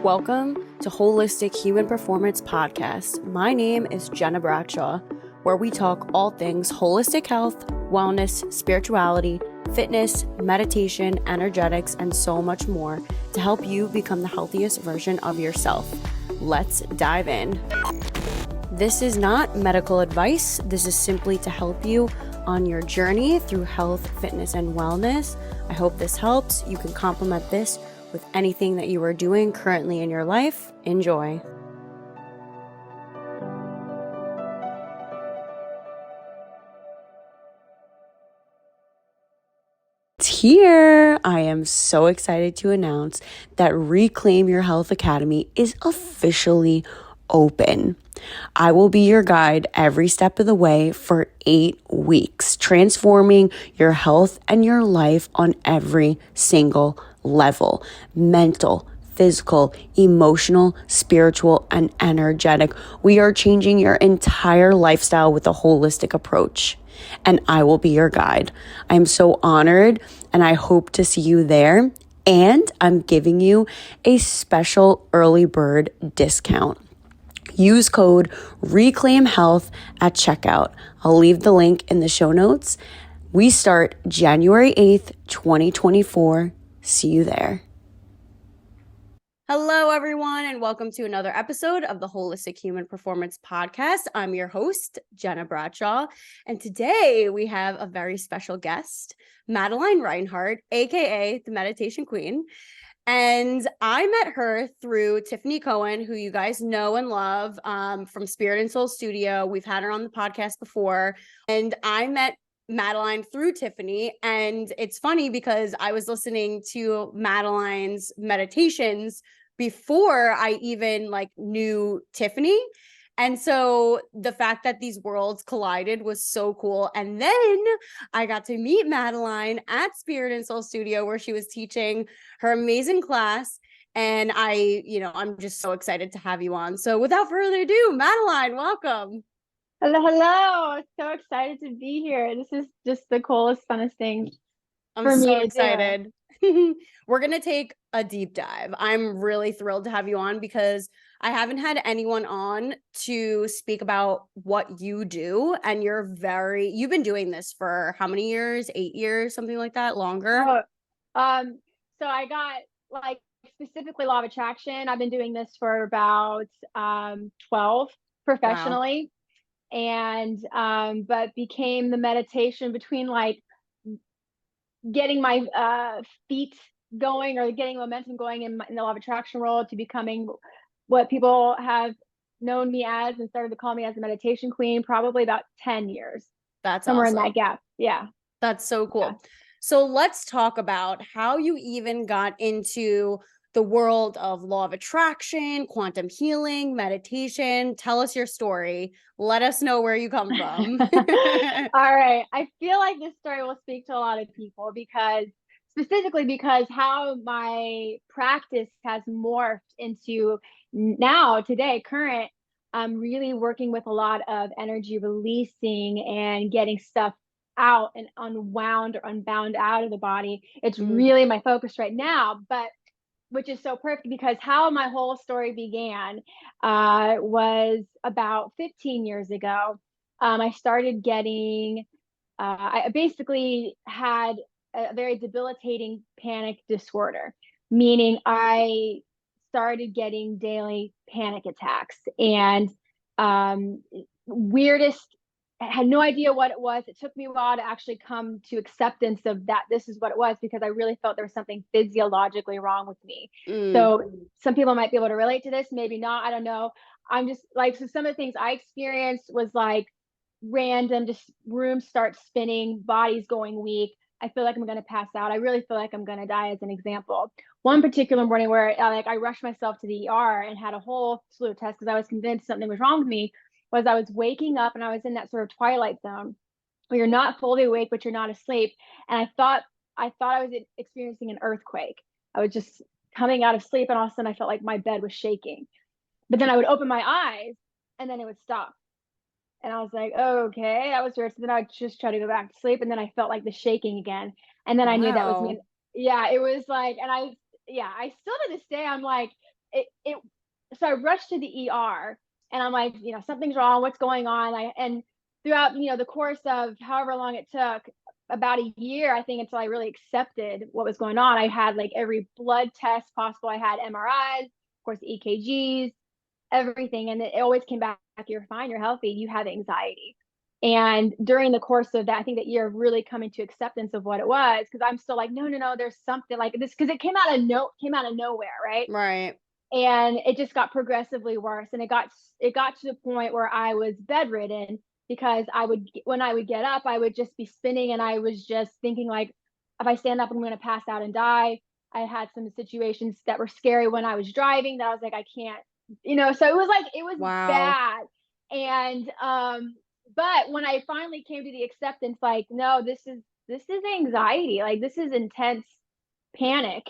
Welcome to Holistic Human Performance Podcast. My name is Gena Bradshaw, where we talk all things holistic health, wellness, spirituality, fitness, meditation, energetics, and so much more to help you become the healthiest version of yourself. Let's dive in. This is not medical advice. This is simply to help you on your journey through health, fitness, and wellness. I hope this helps. You can complement this with anything that you are doing currently in your life. Enjoy. Here, I am so excited to announce that Reclaim Your Health Academy is officially open. I will be your guide every step of the way for 8 weeks, transforming your health and your life on every single level: mental, physical, emotional, spiritual, and energetic. We are changing your entire lifestyle with a holistic approach, and I will be your guide. I'm so honored, and I hope to see you there. And I'm giving you a special early bird discount. Use code RECLAIMHEALTH at checkout. I'll leave the link in the show notes. We start January 8th, 2024. See you there. Hello, everyone, and welcome to another episode of the Holistic Human Performance Podcast. I'm your host, Gena Bradshaw, and today we have a very special guest, Madeline Rinehart, aka the Meditation Queen. And I met her through Tiffany Cohen, who you guys know and love from Spirit and Soul Studio. We've had her on the podcast before. And I met Madeline through Tiffany. And it's funny because I was listening to Madeline's meditations before I even knew Tiffany. And so the fact that these worlds collided was so cool. And then I got to meet Madeline at Spirit and Soul Studio, where she was teaching her amazing class. And I'm just so excited to have you on. So without further ado, Madeline, welcome. Hello. So excited to be here. This is just the coolest, funnest thing I'm so excited. We're going to take a deep dive. I'm really thrilled to have you on because I haven't had anyone on to speak about what you do. And you've been doing this for how many years? 8 years, something like that, longer? So I got specifically law of attraction. I've been doing this for about 12 professionally. Wow. And but became the meditation between getting my feet going or getting momentum going in the law of attraction world to becoming what people have known me as and started to call me as a meditation queen, probably about 10 years. That's somewhere awesome. In that gap. Yeah. That's so cool. Yeah. So let's talk about how you even got into the world of law of attraction, quantum healing, meditation. Tell us your story. Let us know where you come from. All right. I feel like this story will speak to a lot of people specifically because how my practice has morphed into today, current. I'm really working with a lot of energy releasing and getting stuff out and unwound or unbound out of the body. It's really my focus right now, but which is so perfect because how my whole story began was about 15 years ago. I started getting, I basically had a very debilitating panic disorder, meaning I started getting daily panic attacks and I had no idea what it was. It took me a while to actually come to acceptance of that this is what it was, because I really felt there was something physiologically wrong with me. So some people might be able to relate to this, maybe not, I don't know. I'm just so some of the things I experienced was random, just rooms start spinning, body's going weak. I feel like I'm going to pass out. I really feel like I'm going to die, as an example. One particular morning where I rushed myself to the ER and had a whole slew of tests because I was convinced something was wrong with me. Was I was waking up and I was in that sort of twilight zone where you're not fully awake, but you're not asleep. And I thought I was experiencing an earthquake. I was just coming out of sleep and all of a sudden I felt like my bed was shaking. But then I would open my eyes and then it would stop. And I was like, oh, okay, that was weird. So then I would just try to go back to sleep. And then I felt like the shaking again. And then I knew that was me. Yeah, it was and I still to this day, I'm so I rushed to the ER, and I'm like, something's wrong. What's going on? And throughout, the course of however long it took, about a year, I think, until I really accepted what was going on. I had like every blood test possible. I had MRIs, of course, EKGs, everything. And it always came back, you're fine, you're healthy, you have anxiety. And during the course of that, I think that year of really coming to acceptance of what it was, because I'm still like, no, there's something like this, because it came out of nowhere, right? Right. And it just got progressively worse. And it got to the point where I was bedridden, because when I would get up, I would just be spinning, and I was just thinking, like, if I stand up, I'm going to pass out and die. I had some situations that were scary when I was driving, that I was like, I can't, so it was Wow. bad. And but when I finally came to the acceptance, like, no, this is anxiety, like, this is intense panic.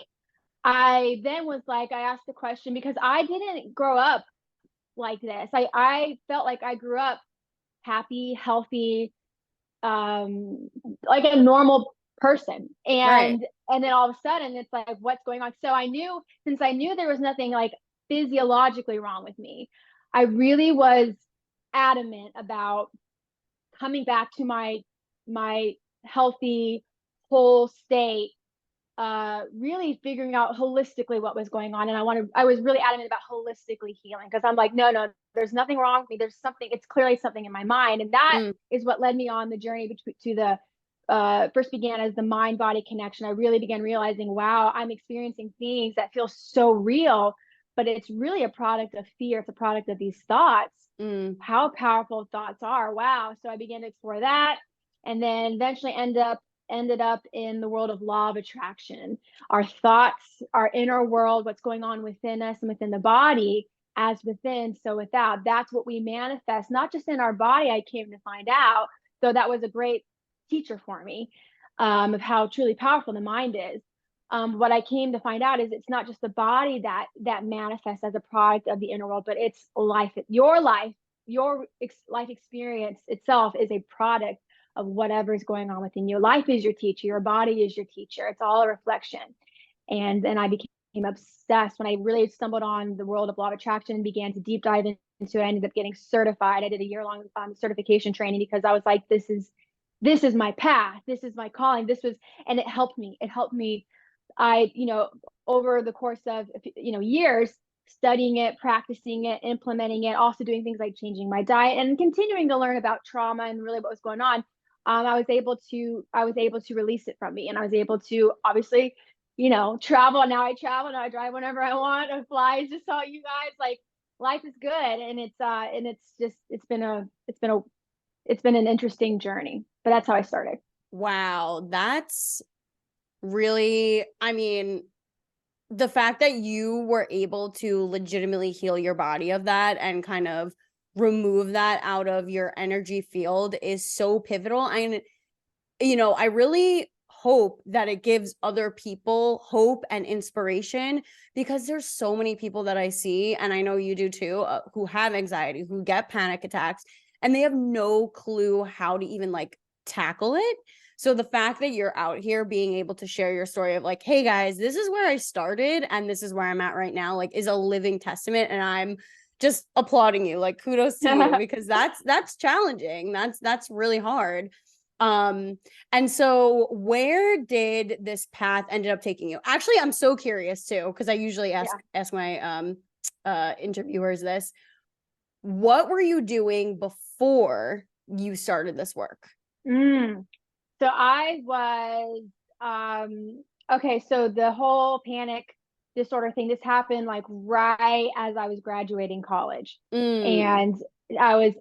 I then was like, I asked the question, because I didn't grow up like this. I felt like I grew up happy, healthy, like a normal person. Right. And then all of a sudden it's like, what's going on? So since I knew there was nothing like physiologically wrong with me, I really was adamant about coming back to my healthy, whole state, really figuring out holistically what was going on. And I was really adamant about holistically healing, because I'm like, no, there's nothing wrong with me. There's something, it's clearly something in my mind. And that is what led me on the journey to the, first began as the mind body connection. I really began realizing, wow, I'm experiencing things that feel so real, but it's really a product of fear. It's a product of these thoughts. How powerful thoughts are. Wow. So I began to explore that, and then eventually ended up in the world of law of attraction. Our thoughts, our inner world, what's going on within us and within the body, as within, so without. That's what we manifest, not just in our body, I came to find out. So that was a great teacher for me, of how truly powerful the mind is. What I came to find out is it's not just the body that manifests as a product of the inner world, but it's life. Your life, life experience itself is a product of whatever is going on within you. Life is your teacher. Your body is your teacher. It's all a reflection. And then I became obsessed when I really stumbled on the world of law of attraction and began to deep dive into it. I ended up getting certified. I did a year-long certification training, because I was like, this is my path. This is my calling. And it helped me. I, over the course of, years, studying it, practicing it, implementing it, also doing things like changing my diet and continuing to learn about trauma and really what was going on. I was able to release it from me, and I was able to, obviously, travel. Now I travel. Now I drive whenever I want. I fly. Just saw you guys. Like, life is good, and it's been an interesting journey. But that's how I started. Wow. That's really, I mean, the fact that you were able to legitimately heal your body of that and kind of remove that out of your energy field is so pivotal. And, I really hope that it gives other people hope and inspiration, because there's so many people that I see, and I know you do too, who have anxiety, who get panic attacks, and they have no clue how to even like tackle it. So the fact that you're out here being able to share your story of like, hey guys, this is where I started and this is where I'm at right now, like, is a living testament. And I'm just applauding you, like, kudos to you, because that's challenging. That's really hard. And so where did this path ended up taking you? Actually, I'm so curious too, because I usually ask my interviewers this. What were you doing before you started this work? So I was, okay, so the whole panic disorder thing, this happened like right as I was graduating college. And so it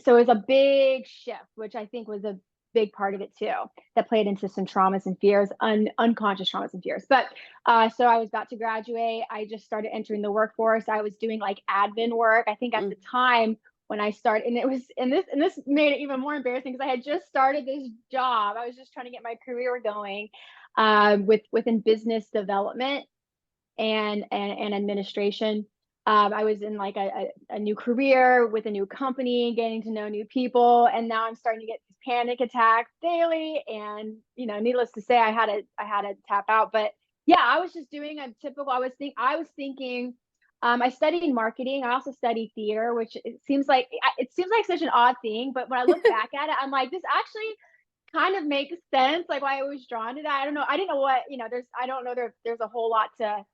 was a big shift, which I think was a big part of it too, that played into some traumas and fears, unconscious traumas and fears. But so I was about to graduate. I just started entering the workforce. I was doing like admin work. I think at the time when I started, and this made it even more embarrassing, because I had just started this job. I was just trying to get my career going, within business development and administration. I was in like a new career with a new company, getting to know new people, and now I'm starting to get these panic attacks daily. And needless to say, I had to tap out. But yeah, I was just doing a typical. I was thinking I studied marketing. I also studied theater, which it seems like such an odd thing, but when I look back at it, I'm like, this actually kind of makes sense, like why I was drawn to that. I don't know. I didn't know what, I don't know there's a whole lot to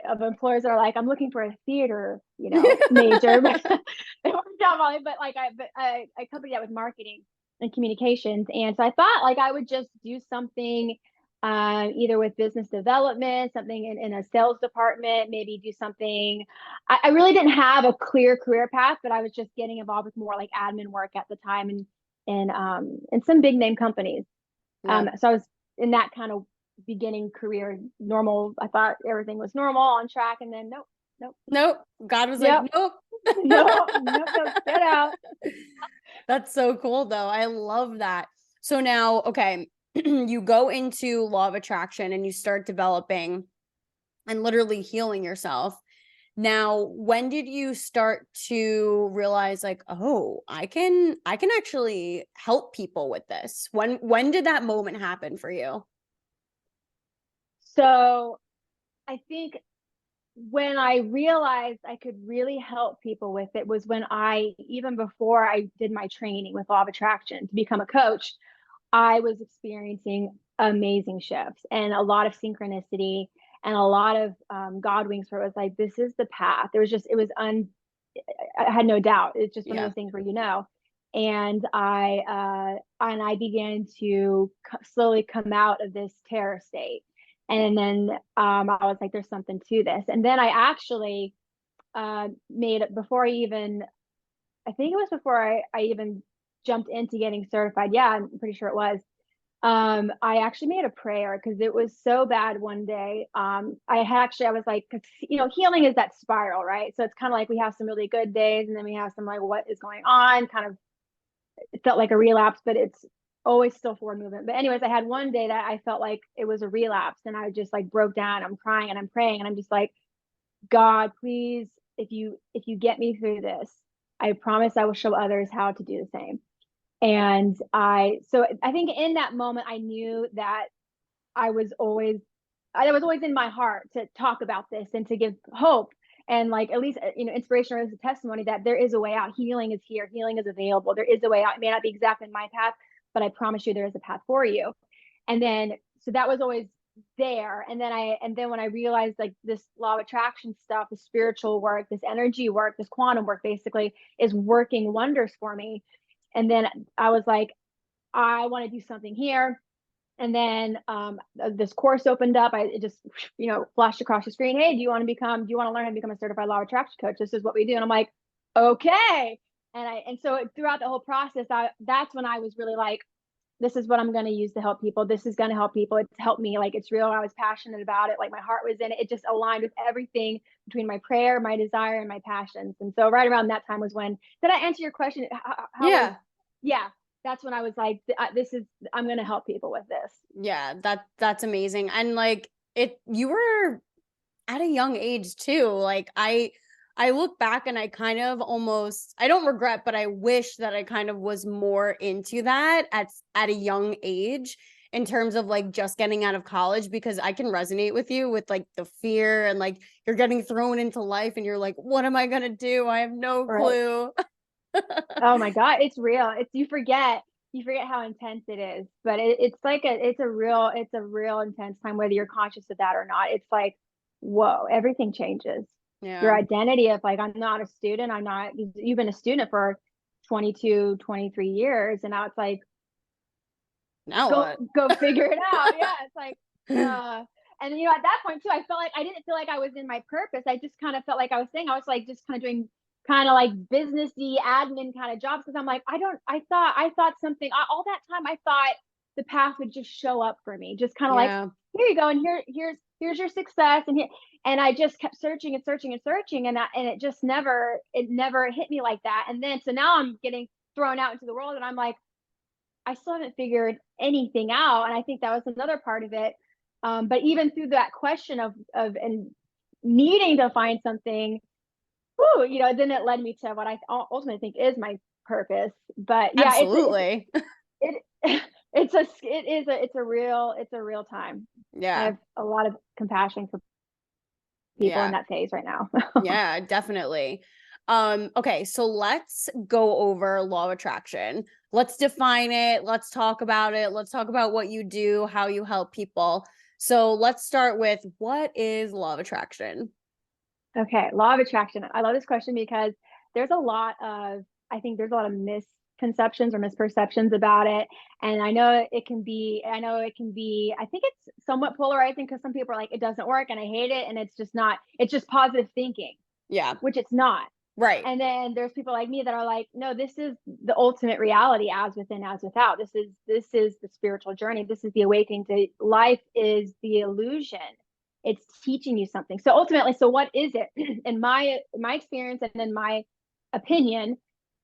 of employers that are like, I'm looking for a theater, major. But it worked out well. But like I accompanied that with marketing and communications. And so I thought like I would just do something either with business development, something in a sales department, maybe do something. I really didn't have a clear career path, but I was just getting involved with more like admin work at the time and some big name companies. Yeah. So I was in that kind of beginning career, normal. I thought everything was normal on track, and then Nope. God was yep. like, nope. No, get out. That's so cool though. I love that. So now, okay, you go into law of attraction and you start developing and literally healing yourself. Now, when did you start to realize like, oh, I can actually help people with this? When did that moment happen for you? So I think when I realized I could really help people with it was when even before I did my training with law of attraction to become a coach, I was experiencing amazing shifts and a lot of synchronicity and a lot of God winks where it was like, this is the path. I had no doubt. It's just one of Yeah. those things where, and I began to slowly come out of this terror state. And then I was like, there's something to this. And then I actually made it before I think it was before I even jumped into getting certified. Yeah, I'm pretty sure it was. I actually made a prayer because it was so bad one day. I was like, cause healing is that spiral, right? So it's kind of like we have some really good days and then we have some like, what is going on? Kind of, it felt like a relapse, but it's always still forward movement. But anyways, I had one day that I felt like it was a relapse and I just like broke down. I'm crying and I'm praying and I'm just like, God, please, if you get me through this, I promise I will show others how to do the same. And so I think in that moment, I knew that I was always, I was always in my heart to talk about this and to give hope and like at least inspiration or as a testimony that there is a way out. Healing is here. Healing is available. There is a way out. It may not be exactly my path, but I promise you there is a path for you. And then so that was always there. And then when I realized like this law of attraction stuff, the spiritual work, this energy work, this quantum work basically is working wonders for me. And then I was like, I want to do something here. And then this course opened up. It just, flashed across the screen. Hey, do you want to learn how to become a certified law of attraction coach? This is what we do. And I'm like, okay. And so throughout the whole process, that's when I was really like, this is what I'm going to use to help people. This is going to help people. It's helped me. Like, it's real. I was passionate about it. Like my heart was in it. It just aligned with everything between my prayer, my desire, and my passions. And so right around that time was when, did I answer your question? Yeah. Yeah. That's when I was like, I'm going to help people with this. Yeah, that's amazing. And like you were at a young age too. Like I look back and I kind of almost, I don't regret, but I wish that I kind of was more into that at a young age in terms of like just getting out of college, because I can resonate with you with like the fear and like you're getting thrown into life and you're like, what am I going to do? I have no clue. Oh my God, it's real. You forget how intense it is, but it's a real intense time, whether you're conscious of that or not. It's like, whoa, everything changes. Your Yeah. identity of like, I'm not a student. You've been a student for 22, 23 years. And now it's like, Now what? go figure it out. Yeah. It's like, and at that point too, I didn't feel like I was in my purpose. I just kind of felt like I was like just kind of doing kind of like businessy admin kind of jobs. Cause I'm like, I thought something all that time. I thought the path would just show up for me, just kind of like, Yeah. here you go. And here's your success. And I just kept searching and searching and searching. And it just never hit me like that. And then, so now I'm getting thrown out into the world and I'm like, I still haven't figured anything out. And I think that was another part of it. But even through that question of and needing to find something, then it led me to what I ultimately think is my purpose. But yeah, Absolutely. it's a real time. I Yeah. have a lot of compassion for people in Yeah. that phase right now. Yeah, definitely. Okay, so let's go over law of attraction. Let's define it. Let's talk about it. Let's talk about what you do, how you help people. So let's start with, what is law of attraction? Okay, law of attraction. I love this question because there's a lot of, I think there's a lot of misconceptions or misperceptions about it. And I think it's somewhat polarizing because some people are like, it doesn't work and I hate it. And it's just positive thinking, Yeah. which it's not. Right. And then there's people like me that are like, no, this is the ultimate reality, as within, as without. This is the spiritual journey. This is the awakening to life, is the illusion. It's teaching you something. So ultimately, so what is it? In my experience and in my opinion,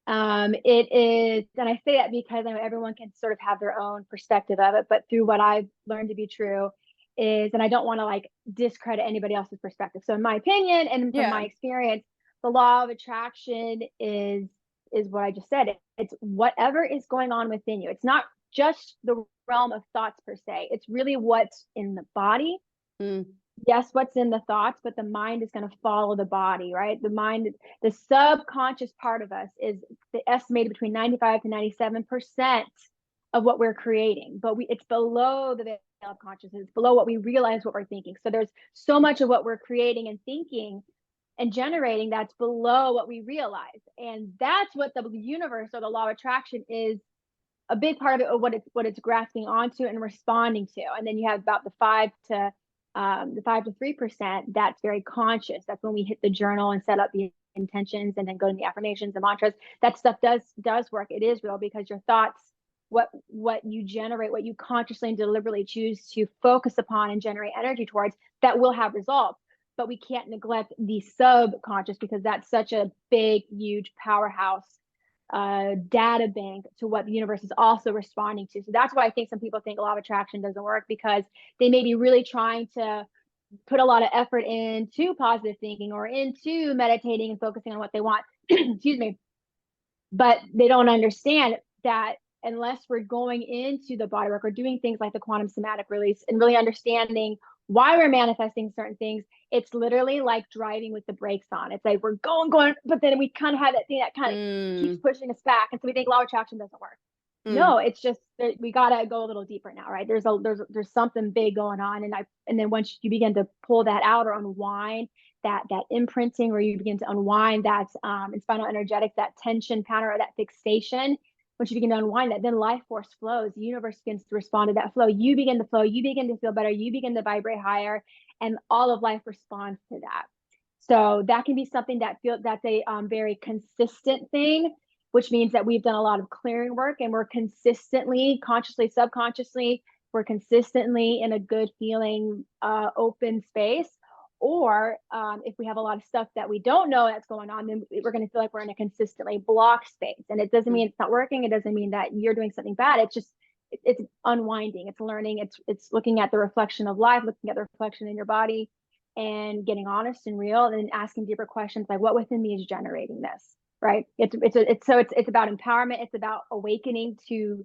it is, and I say that because I know everyone can sort of have their own perspective of it, but through what I've learned to be true is, and I don't want to like discredit anybody else's perspective. So in my opinion and from Yeah. my experience, the law of attraction is what I just said. It's whatever is going on within you. It's not just the realm of thoughts per se. It's really what's in the body. Mm. Yes, what's in the thoughts, but the mind is going to follow the body, right? The mind, the subconscious part of us is estimated between 95 to 97% of what we're creating, but it's below the veil of consciousness. It's below what we realize what we're thinking. So there's so much of what we're creating and thinking and generating that's below what we realize. And that's what the universe or the law of attraction is, a big part of it, of what it's grasping onto and responding to. And then you have about the 5 to 3% that's very conscious. That's when we hit the journal and set up the intentions and then go to the affirmations and mantras. That stuff does work. It is real because your thoughts, what you generate, what you consciously and deliberately choose to focus upon and generate energy towards, that will have results. But we can't neglect the subconscious because that's such a big, huge powerhouse data bank to what the universe is also responding to. So that's why I think some people think law of attraction doesn't work, because they may be really trying to put a lot of effort into positive thinking or into meditating and focusing on what they want. Excuse me. But they don't understand that unless we're going into the body work or doing things like the quantum somatic release and really understanding why we're manifesting certain things, it's literally like driving with the brakes on. It's like we're going, but then we kind of have that thing that kind of keeps pushing us back. And so we think law of attraction doesn't work. No, it's just we gotta go a little deeper now, right? There's something big going on, and then once you begin to pull that out or unwind that imprinting, or you begin to unwind that in spinal energetics, that tension pattern or that fixation, once you begin to unwind that, then life force flows. The universe begins to respond to that flow. You begin to flow. You begin to feel better. You begin to vibrate higher, and all of life responds to that. So that can be something that's a very consistent thing, which means that we've done a lot of clearing work and we're consistently, consciously, subconsciously, we're consistently in a good feeling, open space. Or if we have a lot of stuff that we don't know that's going on, then we're going to feel like we're in a consistently blocked space. And it doesn't mean it's not working. It doesn't mean that you're doing something bad. It's just, it's unwinding, it's learning, it's looking at the reflection of life, looking at the reflection in your body and getting honest and real, and then asking deeper questions like, what within me is generating this? Right. It's about empowerment. It's about awakening to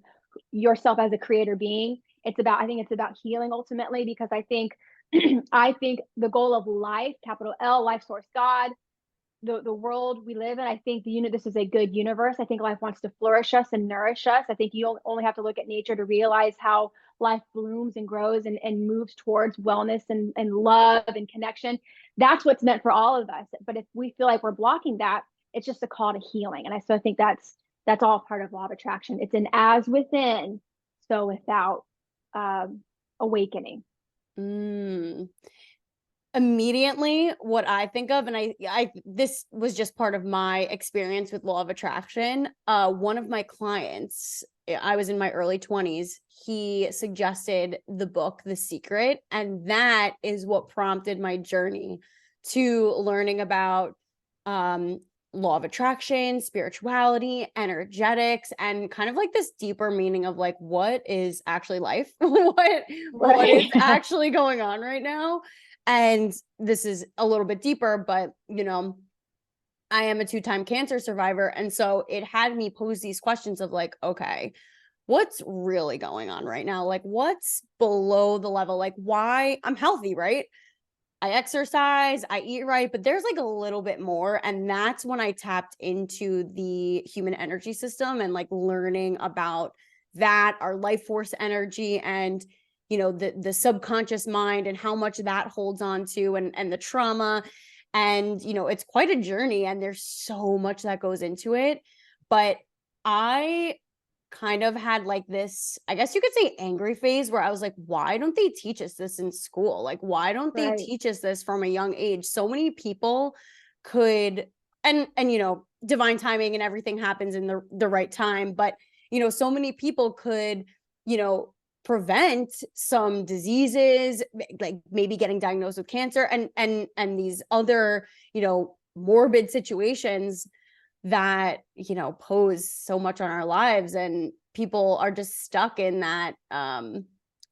yourself as a creator being. I think it's about healing ultimately, because I think the goal of life, capital L, life source, God, the world we live in, I think this is a good universe. I think life wants to flourish us and nourish us. I think you only have to look at nature to realize how life blooms and grows and moves towards wellness and love and connection. That's what's meant for all of us. But if we feel like we're blocking that, it's just a call to healing. And I think that's all part of law of attraction. It's an as within, so without, awakening. Immediately what I think of, and I this was just part of my experience with law of attraction. One of my clients, I was in my early 20s, he suggested the book The Secret, and that is what prompted my journey to learning about law of attraction, spirituality, energetics, and kind of like this deeper meaning of like, what is actually life? What is actually going on right now? And this is a little bit deeper, but I am a 2-time cancer survivor. And so it had me pose these questions of like, okay, what's really going on right now? Like, what's below the level? Like, why I'm healthy, right? I exercise, I eat right, but there's like a little bit more. And that's when I tapped into the human energy system and like learning about that, our life force energy, and the subconscious mind and how much that holds on to, and the trauma. And it's quite a journey, and there's so much that goes into it. But I kind of had like this, I guess you could say, angry phase where I was like, why don't they teach us this in school? Like, why don't they teach us this from a young age? So many people could, and divine timing and everything happens in the right time, but so many people could prevent some diseases, like maybe getting diagnosed with cancer and these other morbid situations that pose so much on our lives. And people are just stuck in that the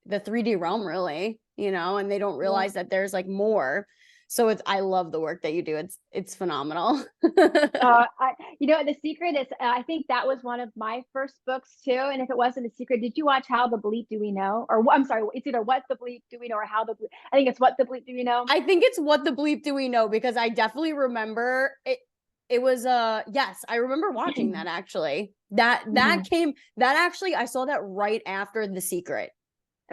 3D realm, really, and they don't realize that there's like more. So I love the work that you do. It's phenomenal. The secret is, I think that was one of my first books too. And if it wasn't a secret, did you watch How the Bleep Do We Know? Or I'm sorry, it's either What the Bleep Do We Know or How the Bleep. I think it's What the Bleep Do We Know. I think it's What the Bleep Do We Know, because I definitely remember it. It was yes, I remember watching that actually. That came, that actually, I saw that right after The Secret.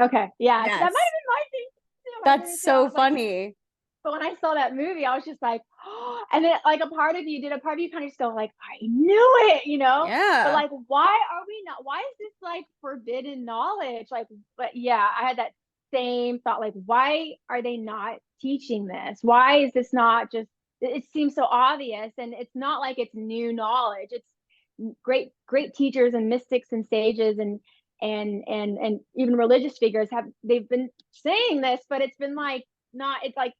Okay. Yeah. Yes. That might have been my thing too. That's so funny. But when I saw that movie, I was just like, oh, and then like a part of you kind of just go like, I knew it, Yeah. But like, why is this like forbidden knowledge? Like, but yeah, I had that same thought, like, why are they not teaching this? Why is this not just, it seems so obvious, and it's not like it's new knowledge. It's great teachers and mystics and sages and even religious figures they've been saying this, but it's been like not, it's like,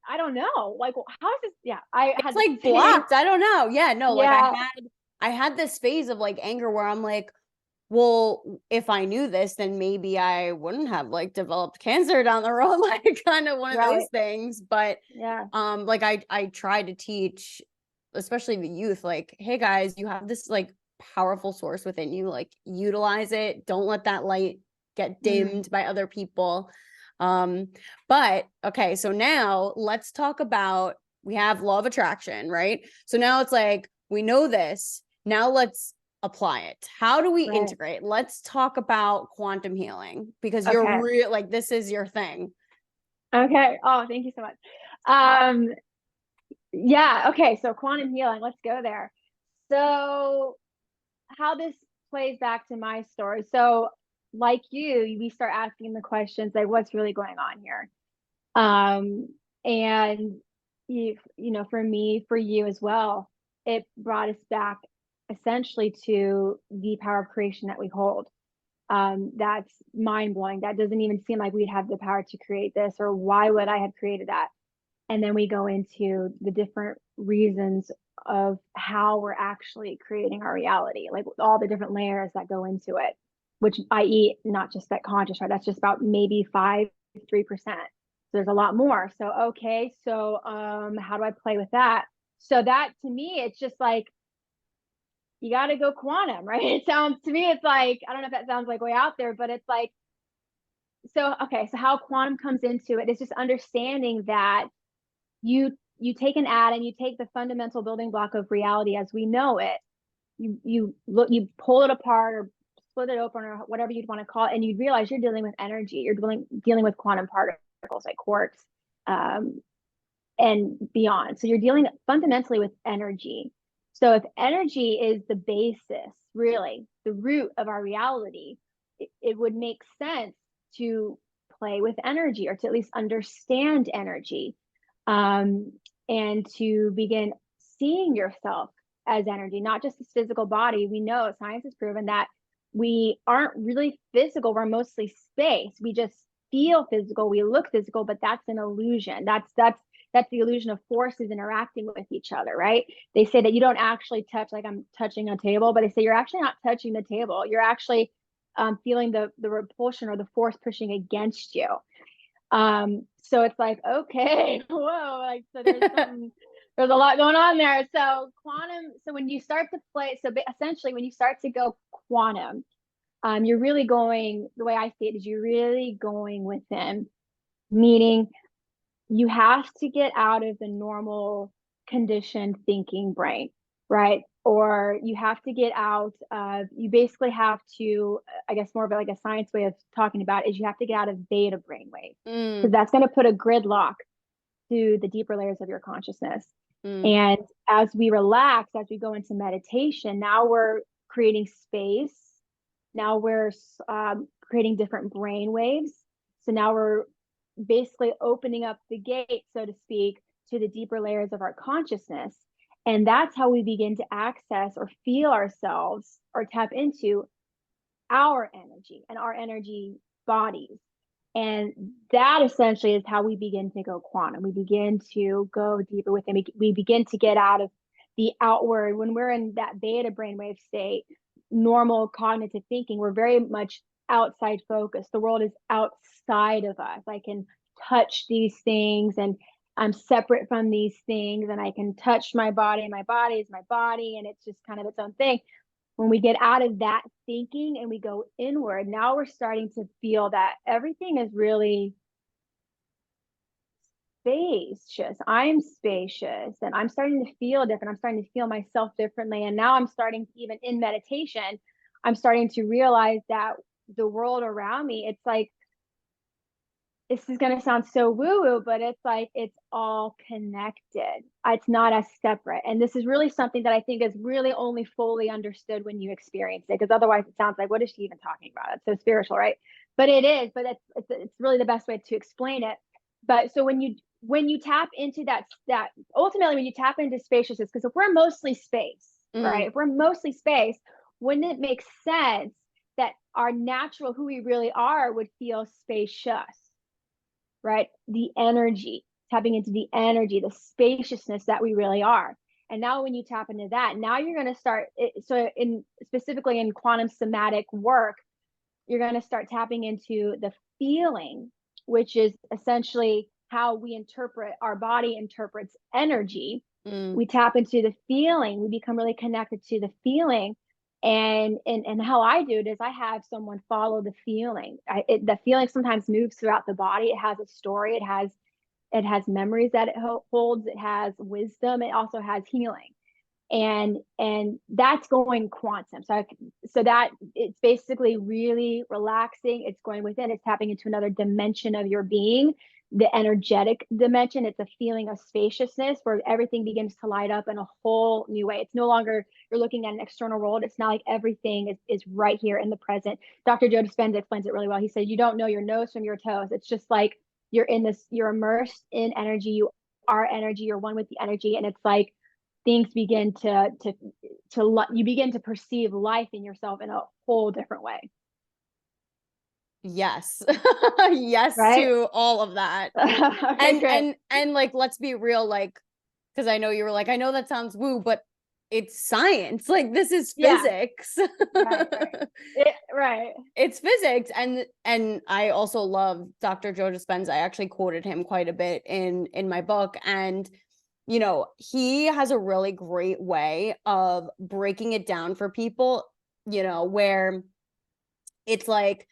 I don't know, like, how is this? Yeah, it's like blocked. I don't know. Yeah, no, yeah. like I had this phase of like anger where I'm like, well, if I knew this, then maybe I wouldn't have like developed cancer down the road, like kind of one of those things. But yeah, like I try to teach, especially the youth, like, hey guys, you have this like powerful source within you, like utilize it. Don't let that light get dimmed by other people. But okay, so now let's talk about, we have law of attraction, right? So now it's like, we know this, now let's apply it. How do we integrate? Let's talk about quantum healing, because you're real, like this is your thing. Okay. Oh, thank you so much. Yeah, okay, so quantum healing, let's go there. So how this plays back to my story. So like we start asking the questions like, what's really going on here? And for me, for you as well, it brought us back essentially to the power of creation that we hold. That's mind blowing. That doesn't even seem like we'd have the power to create this, or why would I have created that? And then we go into the different reasons of how we're actually creating our reality, like all the different layers that go into it, which i.e. not just that conscious, right? That's just about maybe 3%. So there's a lot more. So, okay. So, how do I play with that? So that, to me, it's just like, you got to go quantum, right? It sounds, to me, it's like, I don't know if that sounds like way out there, but it's like, so, okay. So how quantum comes into it is just understanding that you take an atom, you take the fundamental building block of reality as we know it, you pull it apart or split it open or whatever you'd want to call it, and you realize you're dealing with energy, you're dealing with quantum particles like quarks, and beyond. So you're dealing fundamentally with energy. So if energy is the basis, really the root of our reality, it would make sense to play with energy, or to at least understand energy, and to begin seeing yourself as energy, not just this physical body. We know science has proven that we aren't really physical. We're mostly space. We just feel physical. We look physical, but that's an illusion. That's the illusion of forces interacting with each other, right? They say that you don't actually touch, like I'm touching a table, but they say you're actually not touching the table. You're actually feeling the repulsion or the force pushing against you. So it's like, okay, whoa, like, so there's a lot going on there. So quantum, so when you start to play, so essentially when you start to go quantum, you're really going, the way I see it is you're really going within, meaning you have to get out of the normal conditioned thinking brain, right? Or you have to get out of, you basically have to, I guess more of like a science way of talking about it, is you have to get out of beta brainwave, because that's going to put a gridlock to the deeper layers of your consciousness. And as we relax, as we go into meditation, now we're creating space. Now we're creating different brain waves. So now we're basically opening up the gate, so to speak, to the deeper layers of our consciousness. And that's how we begin to access or feel ourselves or tap into our energy and our energy bodies. And that essentially is how we begin to go quantum. We begin to go deeper within. We begin to get out of the outward. When we're in that beta brainwave state, normal cognitive thinking, we're very much outside focused. The world is outside of us. I can touch these things, and I'm separate from these things, and I can touch my body. My body is my body, and it's just kind of its own thing. When we get out of that thinking and we go inward, now we're starting to feel that everything is really spacious. I'm spacious, and I'm starting to feel different. I'm starting to feel myself differently. And now I'm starting, even in meditation, I'm starting to realize that the world around me, it's like, this is going to sound so woo woo, but it's like it's all connected. It's not as separate. And this is really something that I think is really only fully understood when you experience it, because otherwise it sounds like, what is she even talking about? It's so spiritual, right? But it is, but it's really the best way to explain it. But so when you tap into that ultimately, when you tap into spaciousness, because if we're mostly space, right? If we're mostly space, wouldn't it make sense that our natural, who we really are, would feel spacious? Right? The energy, tapping into the energy, the spaciousness that we really are. And now when you tap into that, now you're going to start, so in specifically in quantum somatic work, you're going to start tapping into the feeling, which is essentially how we interpret, our body interprets energy. We tap into the feeling, we become really connected to the feeling. And how I do it is I have someone follow the feeling. The feeling sometimes moves throughout the body. It has a story. It has memories that it holds. It has wisdom. It also has healing, and that's going quantum. So that it's basically really relaxing. It's going within. It's tapping into another dimension of your being, the energetic dimension. It's a feeling of spaciousness where everything begins to light up in a whole new way. It's no longer you're looking at an external world. It's not like everything is right here in the present. Dr. Joe Dispenza explains it really well. He said, you don't know your nose from your toes. It's just like you're immersed in energy. You are energy. You're one with the energy. And it's like things begin you begin to perceive life in yourself in a whole different way. Yes. Yes, right? to all of that. Okay, and like, let's be real, like, because I know you were like, I know that sounds woo, but it's science. Like, this is physics. Right. It's physics. And I also love Dr. Joe Dispenza. I actually quoted him quite a bit in my book. And he has a really great way of breaking it down for people, where it's like,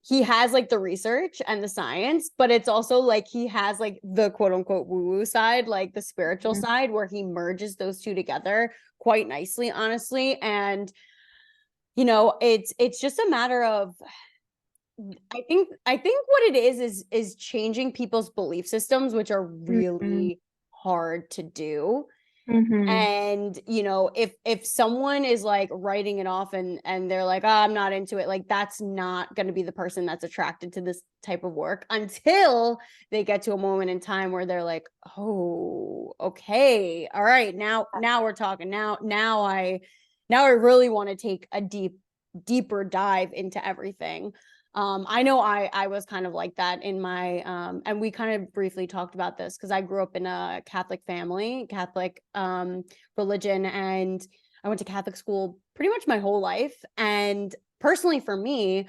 he has like the research and the science, but it's also like he has like the quote unquote woo-woo side, like the spiritual side, where he merges those two together quite nicely, honestly. And it's just a matter of, I think what it is changing people's belief systems, which are really hard to do. And if someone is like writing it off and they're like, oh, I'm not into it, like, that's not going to be the person that's attracted to this type of work until they get to a moment in time where they're like, oh, okay, all right, now we're talking. Now I really want to take a deeper dive into everything. I know I was kind of like that in my, and we kind of briefly talked about this because I grew up in a Catholic family, Catholic religion, and I went to Catholic school pretty much my whole life. And personally for me,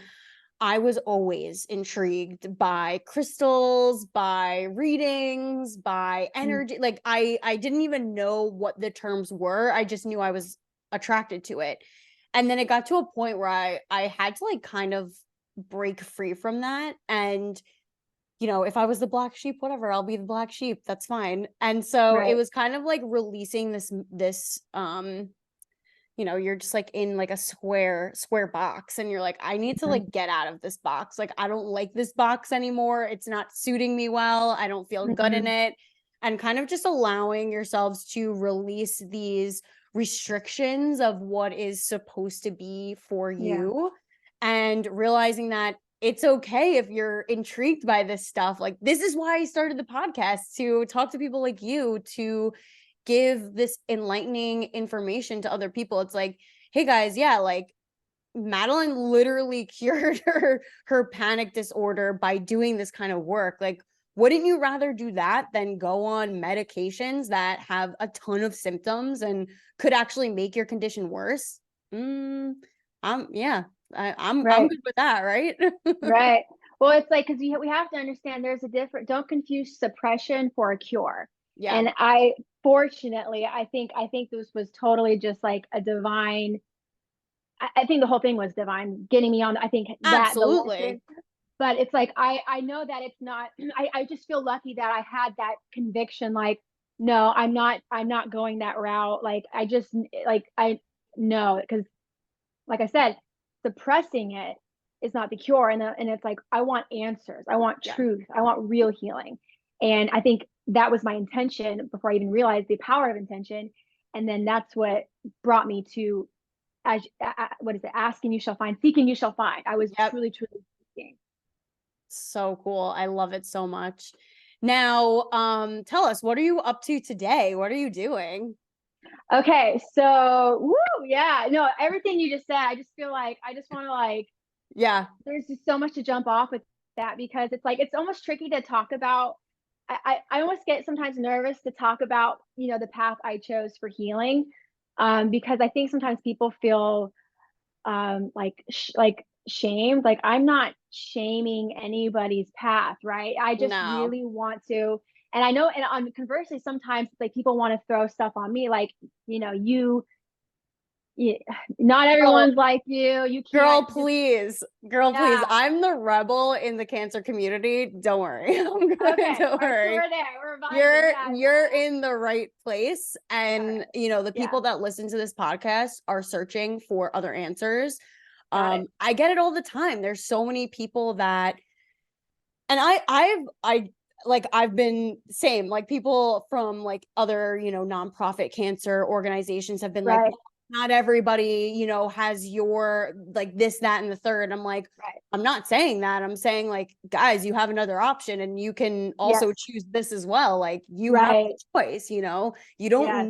I was always intrigued by crystals, by readings, by energy. Like I didn't even know what the terms were. I just knew I was attracted to it. And then it got to a point where I had to like kind of break free from that. And if I was the black sheep, whatever, I'll be the black sheep. That's fine. And so it was kind of like releasing this, you're just like in like a square box, and you're like, I need to like get out of this box. Like, I don't like this box anymore. It's not suiting me well. I don't feel good in it. And kind of just allowing yourselves to release these restrictions of what is supposed to be for you, and realizing that it's okay if you're intrigued by this stuff. Like, this is why I started the podcast, to talk to people like you, to give this enlightening information to other people. It's like, hey guys, yeah, like Madeline literally cured her panic disorder by doing this kind of work. Like, wouldn't you rather do that than go on medications that have a ton of symptoms and could actually make your condition worse? I'm good with that, right? Right. Well, it's like, because we have to understand there's a different, don't confuse suppression for a cure. Yeah. And fortunately, I think this was totally just like a divine, I think the whole thing was divine getting me on. I think that Absolutely. but it's like, I know that it's not, I just feel lucky that I had that conviction. Like, no, I'm not going that route. Like, I know, because like I said, suppressing it is not the cure. And it's like, I want answers. I want truth. I want real healing. And I think that was my intention before I even realized the power of intention. And then that's what brought me to, what is it? Asking you shall find, seeking you shall find. I was truly seeking. So cool. I love it so much. Now, tell us, what are you up to today? What are you doing? Okay, so no, everything you just said, I just feel like I just want to like, there's just so much to jump off with that, because it's like, it's almost tricky to talk about. I almost get sometimes nervous to talk about, the path I chose for healing, because I think sometimes people feel like shamed. Like, I'm not shaming anybody's path, right? I just really want to. And I know, and conversely, sometimes it's like people want to throw stuff on me, like, not everyone's like you. You can't. Please. I'm the rebel in the cancer community. Don't worry. I'm good. Okay. Don't worry. So we're there. We're vibing. You're in the right place. And the people that listen to this podcast are searching for other answers. I get it all the time. There's so many people that, and I've been same, like people from like other, nonprofit cancer organizations have been like, not everybody, has your like this, that, and the third. I'm like, I'm not saying that. I'm saying like, guys, you have another option, and you can also choose this as well. Like, you have a choice, you don't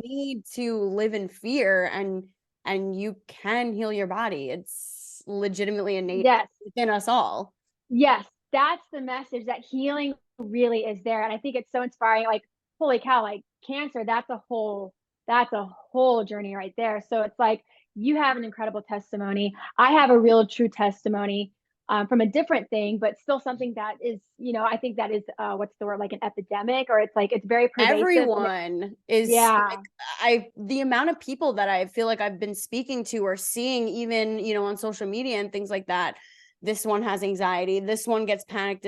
need to live in fear, and you can heal your body. It's legitimately innate within us all. Yes, that's the message, that healing really is there. And I think it's so inspiring. Like, holy cow, like cancer, that's a whole journey right there. So it's like, you have an incredible testimony. I have a real true testimony, from a different thing, but still something that is, I think that is, what's the word, like an epidemic, or it's like, it's very pervasive. Everyone is, like, the amount of people that I feel like I've been speaking to or seeing, even, on social media and things like that. This one has anxiety. This one gets panic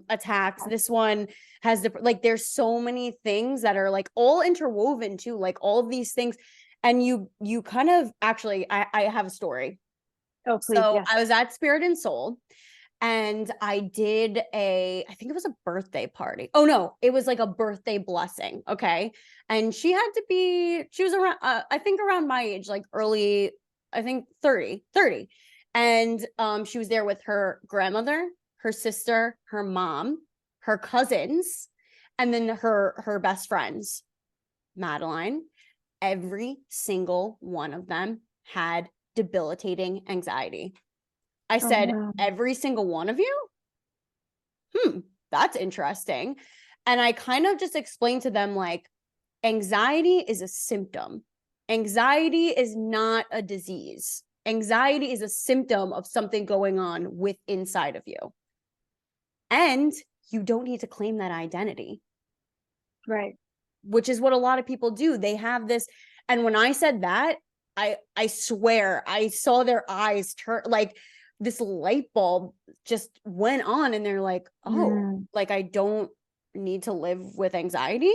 attacks. This one has like, there's so many things that are like all interwoven too, like all of these things. And you kind of, actually, I have a story. Oh, please. So I was at Spirit and Soul, and I did I think it was a birthday party. Oh no, it was like a birthday blessing. Okay. And she was around, I think around my age, like early, I think 30. And she was there with her grandmother, her sister, her mom, her cousins, and then her best friends. Madeline, every single one of them had debilitating anxiety. I said, every single one of you? That's interesting. And I kind of just explained to them, like, anxiety is a symptom. Anxiety is not a disease. Anxiety is a symptom of something going on inside of you. And you don't need to claim that identity. Right. Which is what a lot of people do. They have this. And when I said that, I swear I saw their eyes turn, like, this light bulb just went on and they're like, oh, like I don't need to live with anxiety.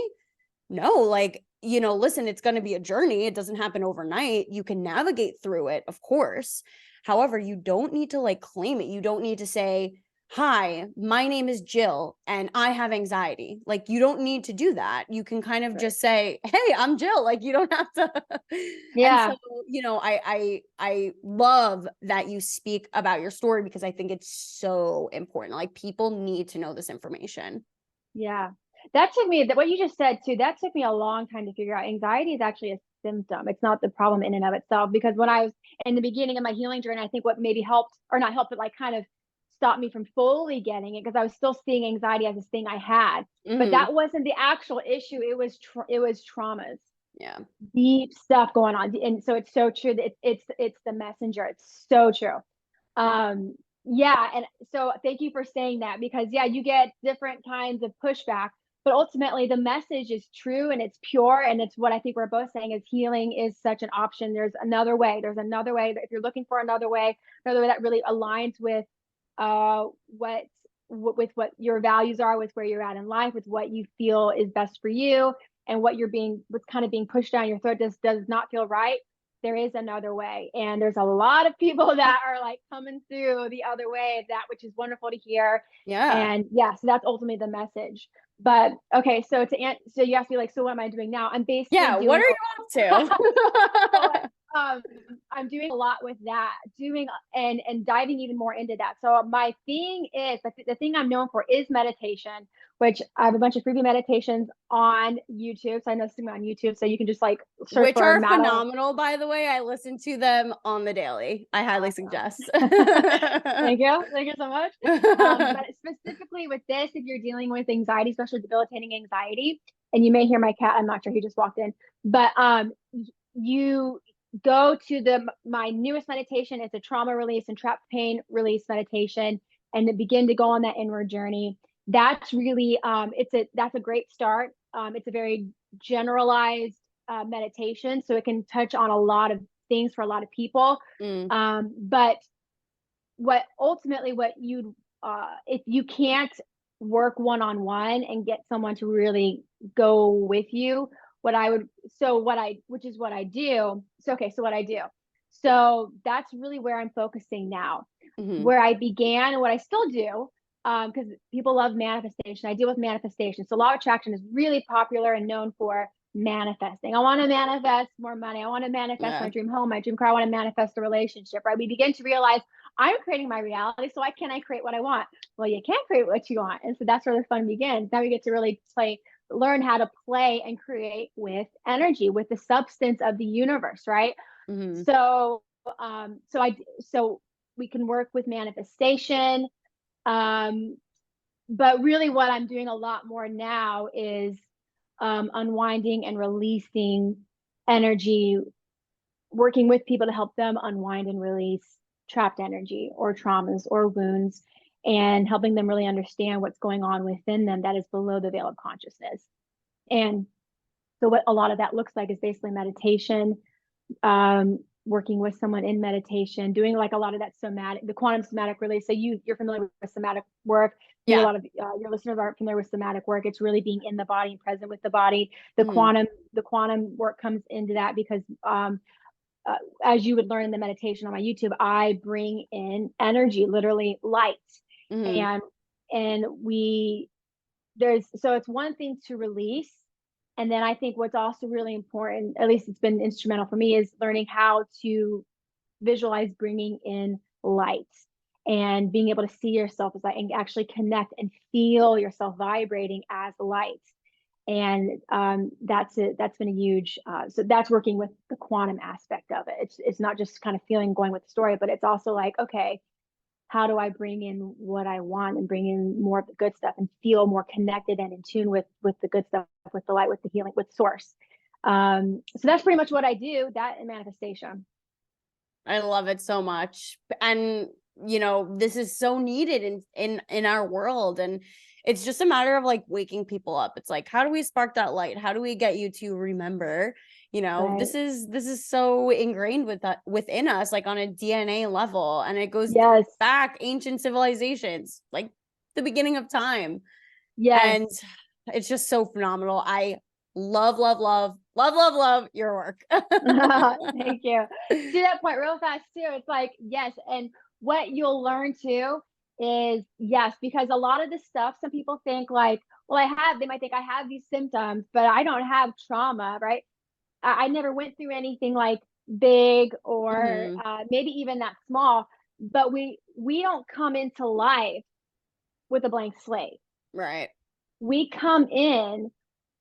No, like, you know, listen, it's going to be a journey. It doesn't happen overnight. You can navigate through it, of course. However, you don't need to like claim it. You don't need to say, hi, my name is Jill and I have anxiety. Like, you don't need to do that. You can kind of just say, hey, I'm Jill. Like, you don't have to. Yeah. And so, you know, I love that you speak about your story because I think it's so important. Like, people need to know this information. Yeah. That took me, what you just said too, that took me a long time to figure out. Anxiety is actually a symptom. It's not the problem in and of itself. Because when I was in the beginning of my healing journey, I think what maybe helped, or not helped, but like kind of stopped me from fully getting it, because I was still seeing anxiety as this thing I had. But that wasn't the actual issue. It was traumas. Yeah. Deep stuff going on. And so it's so true that it's the messenger. It's so true. Yeah. And so thank you for saying that, because yeah, you get different kinds of pushback, but ultimately the message is true and it's pure. And it's what I think we're both saying is healing is such an option. There's another way. There's another way. If you're looking for another way that really aligns with with what your values are, with where you're at in life, with what you feel is best for you, and what's kind of being pushed down your throat does not feel right, there is another way. And there's a lot of people that are like coming through the other way of that, which is wonderful to hear. Yeah. And yeah, so that's ultimately the message. But okay, so so you asked me like, so what am I doing now? I'm basically What are you up to? I'm doing a lot with that, and diving even more into that. So my thing is, the thing I'm known for is meditation, which I have a bunch of freebie meditations on YouTube. So I know some on YouTube, so you can just like search which for are Madeline. phenomenal, by the way. I listen to them on the daily. I highly suggest. Thank you so much. But specifically with this, if you're dealing with anxiety, especially debilitating anxiety, and you may hear my cat, I'm not sure, he just walked in, but you go to my newest meditation. It's a trauma release and trapped pain release meditation, and to begin to go on that inward journey. That's really that's a great start. It's a very generalized meditation, so it can touch on a lot of things for a lot of people. But what you'd if you can't work one-on-one and get someone to really go with you, what I do. So what I do. So that's really where I'm focusing now. Where I began and what I still do, because people love manifestation. I deal with manifestation. So law of attraction is really popular and known for manifesting. I want to manifest more money. I want to manifest my dream home, my dream car. I want to manifest a relationship, right? We begin to realize I'm creating my reality. So why can't I create what I want? Well, you can't create what you want. And so that's where the fun begins. Now we get to really learn how to play and create with energy, with the substance of the universe, right? So we can work with manifestation. But really what I'm doing a lot more now is unwinding and releasing energy, working with people to help them unwind and release trapped energy or traumas or wounds, and helping them really understand what's going on within them that is below the veil of consciousness. And so what a lot of that looks like is basically meditation, working with someone in meditation, doing like a lot of that the quantum somatic release. So you're familiar with somatic work. A lot of your listeners aren't familiar with somatic work. It's really being in the body and present with the body. The quantum work comes into that because as you would learn in the meditation on my YouTube, I bring in energy, literally light. And so it's one thing to release. And then I think what's also really important, at least it's been instrumental for me, is learning how to visualize bringing in light and being able to see yourself as light and actually connect and feel yourself vibrating as light. And that's been a huge, so that's working with the quantum aspect of it. It's not just kind of feeling, going with the story, but it's also like, okay, how do I bring in what I want and bring in more of the good stuff and feel more connected and in tune with the good stuff, with the light, with the healing, with source. So that's pretty much what I do, that and manifestation. I love it so much. And this is so needed in our world. And it's just a matter of like waking people up. It's like, how do we spark that light? How do we get you to remember, Right. this is so ingrained within us, like on a DNA level. And it goes Yes. back ancient civilizations, like the beginning of time. Yes. And it's just so phenomenal. I love, love, love, love, love, love your work. Thank you. To that point real fast too. It's like, yes. And what you'll learn too is yes, because a lot of this stuff, some people think like, well, they might think I have these symptoms, but I don't have trauma, right? I never went through anything like big or Mhm. maybe even that small, but we don't come into life with a blank slate. Right. We come in,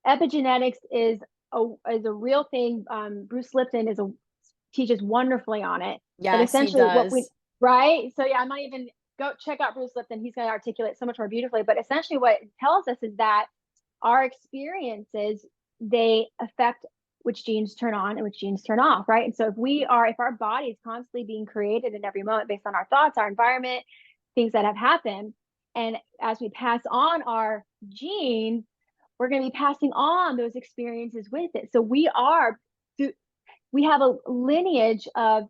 epigenetics is a real thing. Bruce Lipton teaches wonderfully on it. But Yes, he essentially, does. right? So yeah, I'm not even go check out Bruce Lipton. He's going to articulate so much more beautifully. But essentially, what it tells us is that our experiences, they affect which genes turn on and which genes turn off, right? And so if our body is constantly being created in every moment based on our thoughts, our environment, things that have happened, and as we pass on our genes, we're going to be passing on those experiences with it. So we have a lineage of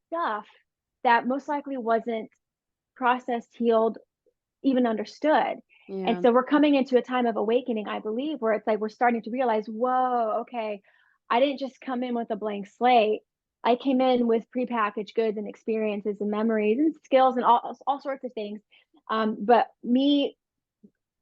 stuff that most likely wasn't processed, healed, even understood. And Yeah. so we're coming into a time of awakening, I believe, where it's like we're starting to realize, whoa, okay, I didn't just come in with a blank slate. I came in with prepackaged goods and experiences and memories and skills and all sorts of things. But me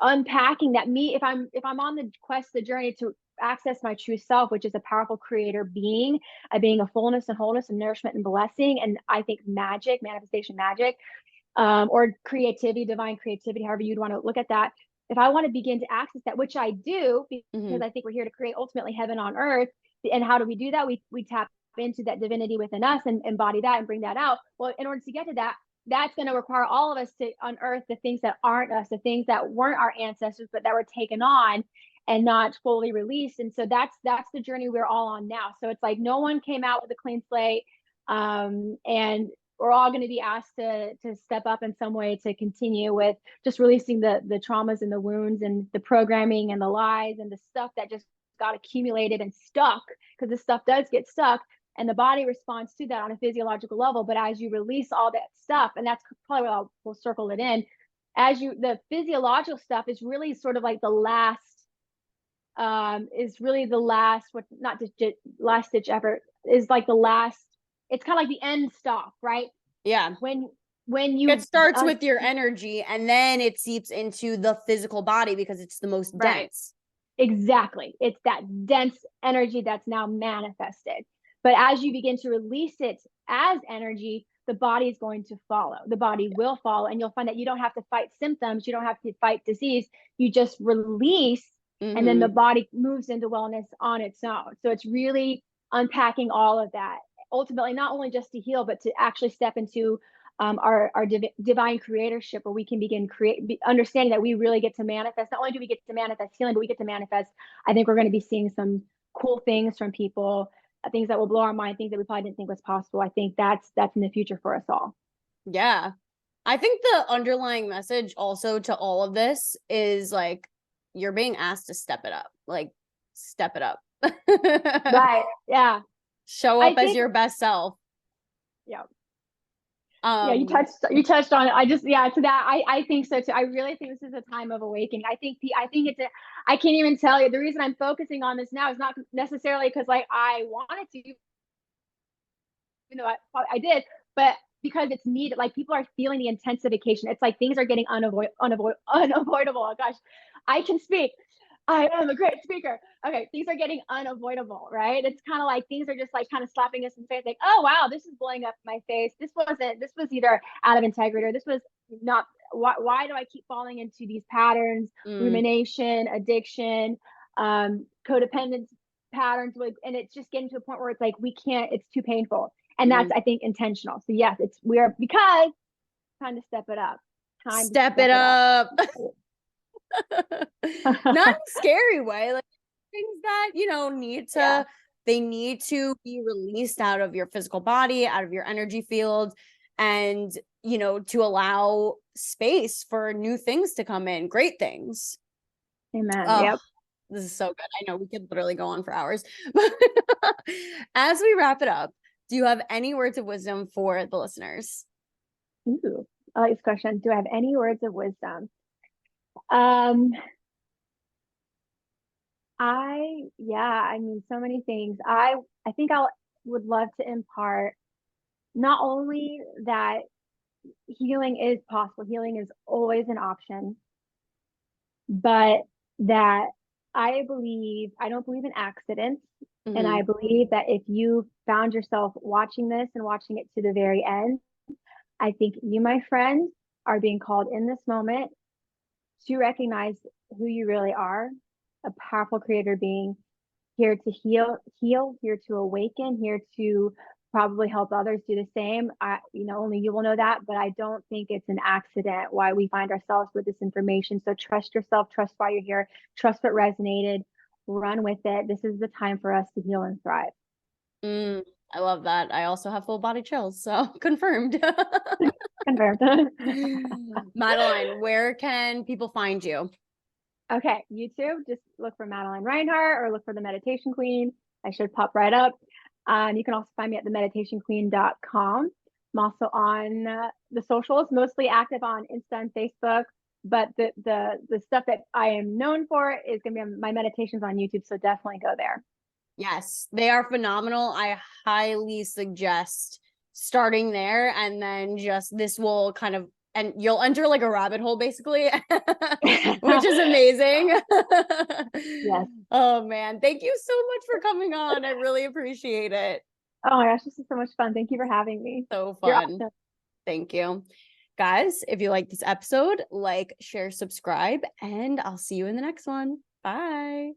unpacking that, if I'm on the quest, the journey to access my true self, which is a powerful creator being, a being of fullness and wholeness and nourishment and blessing, and I think magic, manifestation magic, or creativity, divine creativity, however you'd want to look at that. If I want to begin to access that, which I do, because Mhm. I think we're here to create ultimately heaven on earth. And how do we do that? We tap into that divinity within us and embody that and bring that out. Well, in order to get to that, that's going to require all of us to unearth the things that aren't us, the things that weren't our ancestors, but that were taken on and not fully released. And so that's the journey we're all on now. So it's like no one came out with a clean slate. And we're all going to be asked to step up in some way to continue with just releasing the traumas and the wounds and the programming and the lies and the stuff that just got accumulated and stuck, because this stuff does get stuck and the body responds to that on a physiological level. But as you release all that stuff, and that's probably what we'll circle it in, the physiological stuff is really sort of like the last, what, not just last ditch effort, is like the last, it's kind of like the end stop, right? Yeah. When It you starts with your energy and then it seeps into the physical body because it's the most right, dense. exactly, it's that dense energy that's now manifested. But as you begin to release it as energy, the body is going to follow. The body will follow, and you'll find that you don't have to fight symptoms, you don't have to fight disease, you just release, and then the Mm-hmm. body moves into wellness on its own. So it's really unpacking all of that, ultimately not only just to heal, but to actually step into our divine creatorship, where we can begin understanding that we really get to manifest. Not only do we get to manifest healing, but we get to manifest, I think we're going to be seeing some cool things from people, things that will blow our mind, things that we probably didn't think was possible. I think that's in the future for us all. Yeah. I think the underlying message also to all of this is like you're being asked to step it up. Like step it up. Right. Yeah. Show I up as think, your best self. yeah. Yeah, Um you touched on it. I just, yeah, to that, I think so too. I really think this is a time of awakening. I can't even tell you the reason I'm focusing on this now is not necessarily because like I wanted to, even though I did, but because it's needed. Like people are feeling the intensification. It's like things are getting unavoidable. Oh gosh, I can speak. I am a great speaker. Okay, things are getting unavoidable, right? It's kind of like things are just like kind of slapping us in the face, like, oh wow, this is blowing up my face. This was either out of integrity or this was not. Why do I keep falling into these patterns? mm, Rumination, addiction, codependence patterns, and it's just getting to a point where it's like we can't. It's too painful, and that's, mm. I think, intentional. So yes, we are, because time to step it up. Time to Step step it it up. up. Not in a scary way. Like things that, Yeah. they need to be released out of your physical body, out of your energy field. And to allow space for new things to come in, great things. Amen. Oh, Yep. this is so good. I know we could literally go on for hours. As we wrap it up, do you have any words of wisdom for the listeners? Ooh, I like this question. Do I have any words of wisdom? I mean, so many things. I think I would love to impart not only that healing is possible, healing is always an option, but that I don't believe in accidents. And I believe that if you found yourself watching this and watching it to the very end, I think you, my friend, are being called in this moment to recognize who you really are, a powerful creator being, here to heal, here to awaken, here to probably help others do the same. Only you will know that, but I don't think it's an accident why we find ourselves with this information. So trust yourself, trust why you're here, trust what resonated, run with it. This is the time for us to heal and thrive. I love that. I also have full body chills, so confirmed. Confirmed. Madeline, where can people find you? Okay, YouTube, just look for Madeline Rinehart or look for the Meditation Queen. I should pop right up. You can also find me at themeditationqueen.com. I'm also on the socials, mostly active on Insta and Facebook, but the stuff that I am known for is going to be my meditations on YouTube, so definitely go there. Yes, they are phenomenal. I highly suggest starting there, and then just this will kind of, and you'll enter like a rabbit hole basically, which is amazing. Yes. Oh man, thank you so much for coming on. I really appreciate it. Oh my gosh, this is so much fun. Thank you for having me. So You're fun. awesome. Thank you. Guys, if you like this episode, like, share, subscribe, and I'll see you in the next one. Bye.